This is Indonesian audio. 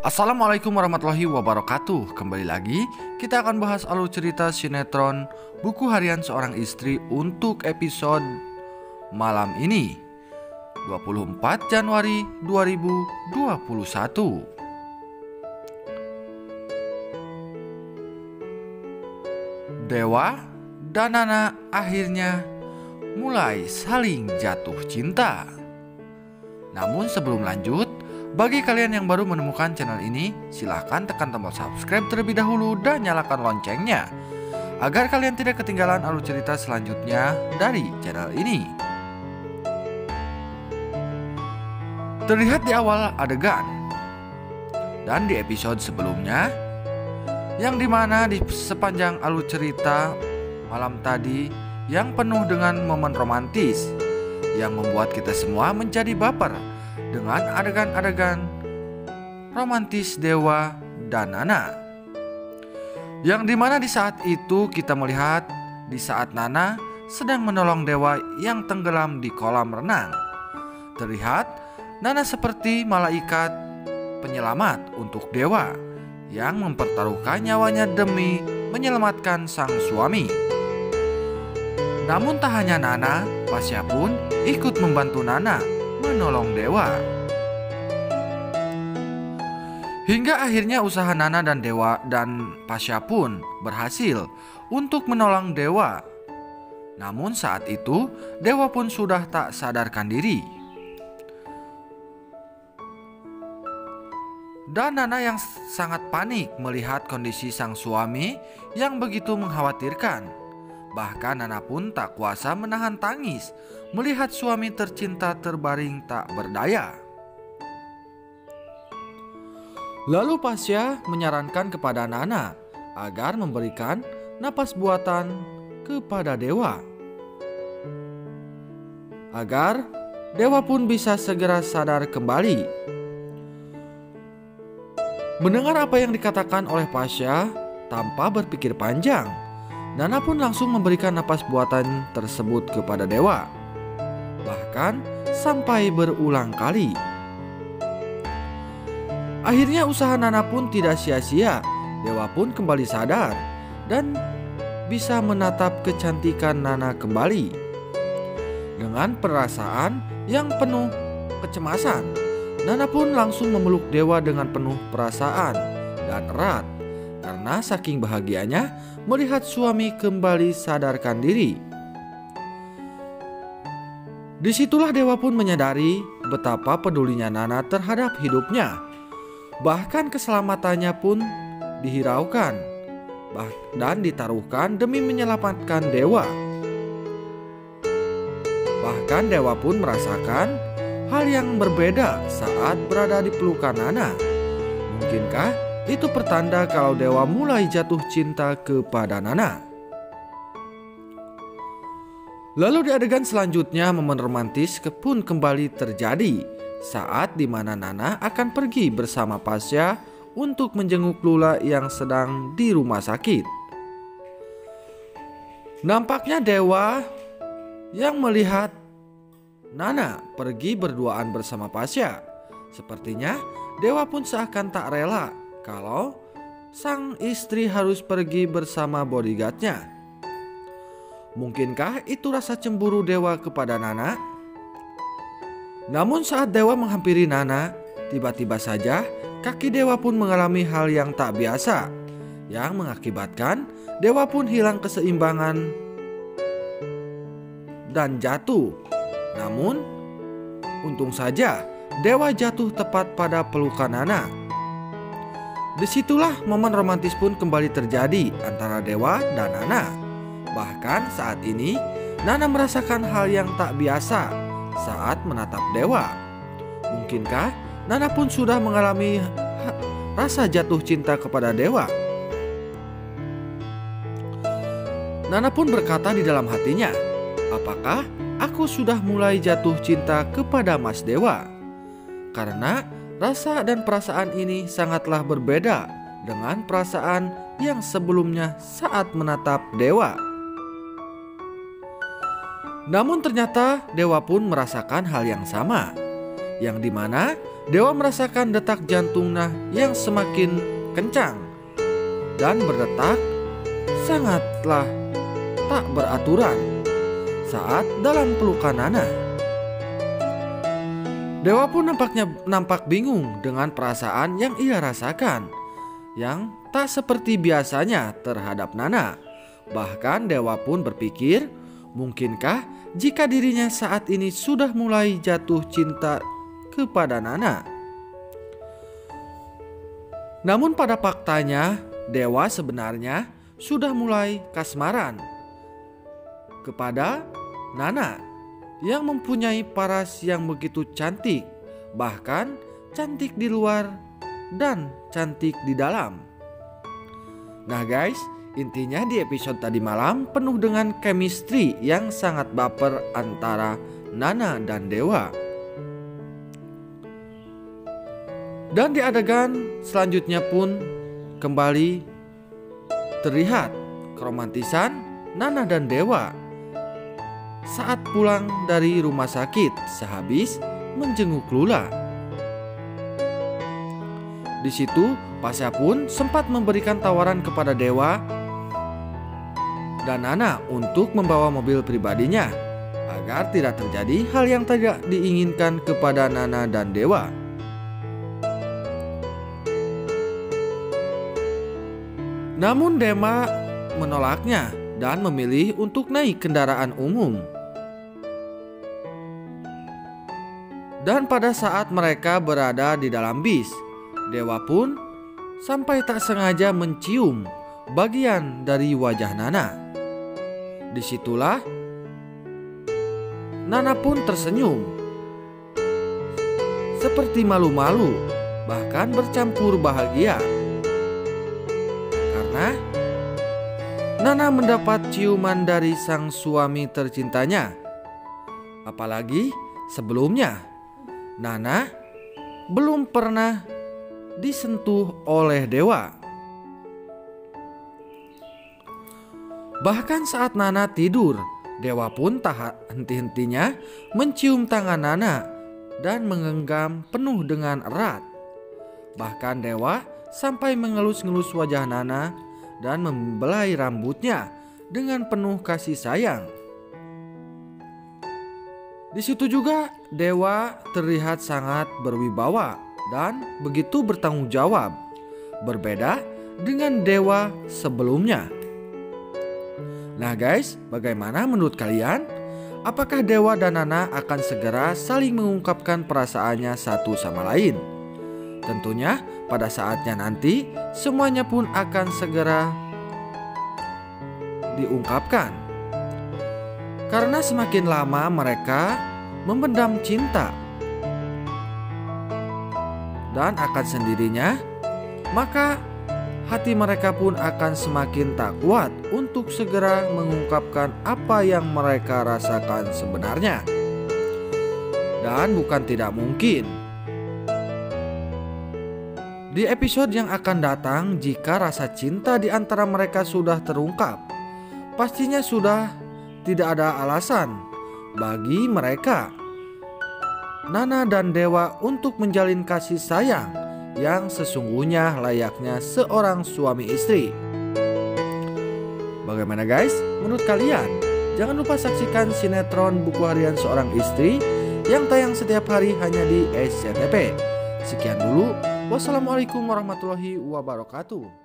Assalamualaikum warahmatullahi wabarakatuh. Kembali lagi kita akan bahas alur cerita sinetron Buku Harian Seorang Istri untuk episode malam ini 24 Januari 2021. Dewa dan Nana akhirnya mulai saling jatuh cinta. Namun sebelum lanjut, bagi kalian yang baru menemukan channel ini, silahkan tekan tombol subscribe terlebih dahulu dan nyalakan loncengnya agar kalian tidak ketinggalan alur cerita selanjutnya dari channel ini. Terlihat di awal adegan dan di episode sebelumnya, yang dimana di sepanjang alur cerita malam tadi yang penuh dengan momen romantis yang membuat kita semua menjadi baper dengan adegan-adegan romantis Dewa dan Nana. Yang dimana di saat itu kita melihat di saat Nana sedang menolong Dewa yang tenggelam di kolam renang. Terlihat Nana seperti malaikat penyelamat untuk Dewa yang mempertaruhkan nyawanya demi menyelamatkan sang suami. Namun tak hanya Nana, Pasya pun ikut membantu Nana menolong Dewa. Hingga akhirnya usaha Nana dan Dewa dan Pasya pun berhasil untuk menolong Dewa. Namun saat itu Dewa pun sudah tak sadarkan diri. Dan Nana yang sangat panik melihat kondisi sang suami yang begitu mengkhawatirkan. Bahkan Nana pun tak kuasa menahan tangis melihat suami tercinta terbaring tak berdaya. Lalu Pasya menyarankan kepada Nana agar memberikan napas buatan kepada Dewa, agar Dewa pun bisa segera sadar kembali. Mendengar apa yang dikatakan oleh Pasya, tanpa berpikir panjang, Nana pun langsung memberikan napas buatan tersebut kepada Dewa, bahkan sampai berulang kali. Akhirnya usaha Nana pun tidak sia-sia. Dewa pun kembali sadar dan bisa menatap kecantikan Nana kembali. Dengan perasaan yang penuh kecemasan, Nana pun langsung memeluk Dewa dengan penuh perasaan dan erat karena saking bahagianya melihat suami kembali sadarkan diri. Disitulah Dewa pun menyadari betapa pedulinya Nana terhadap hidupnya. Bahkan keselamatannya pun dihiraukan dan ditaruhkan demi menyelamatkan Dewa. Bahkan Dewa pun merasakan hal yang berbeda saat berada di pelukan Nana. Mungkinkah itu pertanda kalau Dewa mulai jatuh cinta kepada Nana? Lalu di adegan selanjutnya momen romantis pun kembali terjadi saat dimana Nana akan pergi bersama Pasya untuk menjenguk Lula yang sedang di rumah sakit. Nampaknya Dewa yang melihat Nana pergi berduaan bersama Pasya. Sepertinya Dewa pun seakan tak rela kalau sang istri harus pergi bersama bodyguardnya. Mungkinkah itu rasa cemburu Dewa kepada Nana? Namun saat Dewa menghampiri Nana, tiba-tiba saja kaki Dewa pun mengalami hal yang tak biasa, yang mengakibatkan Dewa pun hilang keseimbangan dan jatuh. Namun untung saja Dewa jatuh tepat pada pelukan Nana. Disitulah momen romantis pun kembali terjadi antara Dewa dan Nana. Bahkan saat ini Nana merasakan hal yang tak biasa saat menatap Dewa. Mungkinkah Nana pun sudah mengalami rasa jatuh cinta kepada Dewa? Nana pun berkata di dalam hatinya, apakah aku sudah mulai jatuh cinta kepada Mas Dewa? Karena rasa dan perasaan ini sangatlah berbeda dengan perasaan yang sebelumnya saat menatap Dewa. Namun ternyata Dewa pun merasakan hal yang sama, yang dimana Dewa merasakan detak jantung Nah yang semakin kencang dan berdetak sangatlah tak beraturan saat dalam pelukan Nana. Dewa pun nampak bingung dengan perasaan yang ia rasakan, yang tak seperti biasanya terhadap Nana. Bahkan Dewa pun berpikir, mungkinkah jika dirinya saat ini sudah mulai jatuh cinta kepada Nana? Namun pada faktanya, Dewa sebenarnya sudah mulai kasmaran kepada Nana yang mempunyai paras yang begitu cantik, bahkan cantik di luar dan cantik di dalam. Nah guys, intinya di episode tadi malam penuh dengan chemistry yang sangat baper antara Nana dan Dewa. Dan di adegan selanjutnya pun kembali terlihat keromantisan Nana dan Dewa saat pulang dari rumah sakit sehabis menjenguk Lula. Di situ Pasha pun sempat memberikan tawaran kepada Dewa dan Nana untuk membawa mobil pribadinya agar tidak terjadi hal yang tidak diinginkan kepada Nana dan Dewa. Namun Dewa menolaknya dan memilih untuk naik kendaraan umum. Dan pada saat mereka berada di dalam bis, Dewa pun sampai tak sengaja mencium bagian dari wajah Nana. Disitulah Nana pun tersenyum, seperti malu-malu, bahkan bercampur bahagia. Karena Nana mendapat ciuman dari sang suami tercintanya. Apalagi sebelumnya Nana belum pernah disentuh oleh Dewa. Bahkan saat Nana tidur, Dewa pun tak henti-hentinya mencium tangan Nana dan menggenggam penuh dengan erat. Bahkan Dewa sampai mengelus-ngelus wajah Nana dan membelai rambutnya dengan penuh kasih sayang. Di situ juga Dewa terlihat sangat berwibawa dan begitu bertanggung jawab, berbeda dengan Dewa sebelumnya. Nah guys, bagaimana menurut kalian? Apakah Dewa dan Nana akan segera saling mengungkapkan perasaannya satu sama lain? Tentunya pada saatnya nanti semuanya pun akan segera diungkapkan. Karena semakin lama mereka memendam cinta dan akan sendirinya, maka hati mereka pun akan semakin tak kuat untuk segera mengungkapkan apa yang mereka rasakan sebenarnya. Dan bukan tidak mungkin di episode yang akan datang, jika rasa cinta di antara mereka sudah terungkap, pastinya sudah tidak ada alasan bagi mereka, Nana dan Dewa, untuk menjalin kasih sayang yang sesungguhnya layaknya seorang suami istri. Bagaimana guys, menurut kalian? Jangan lupa saksikan sinetron Buku Harian Seorang Istri yang tayang setiap hari hanya di SCTV. Sekian dulu, wassalamualaikum warahmatullahi wabarakatuh.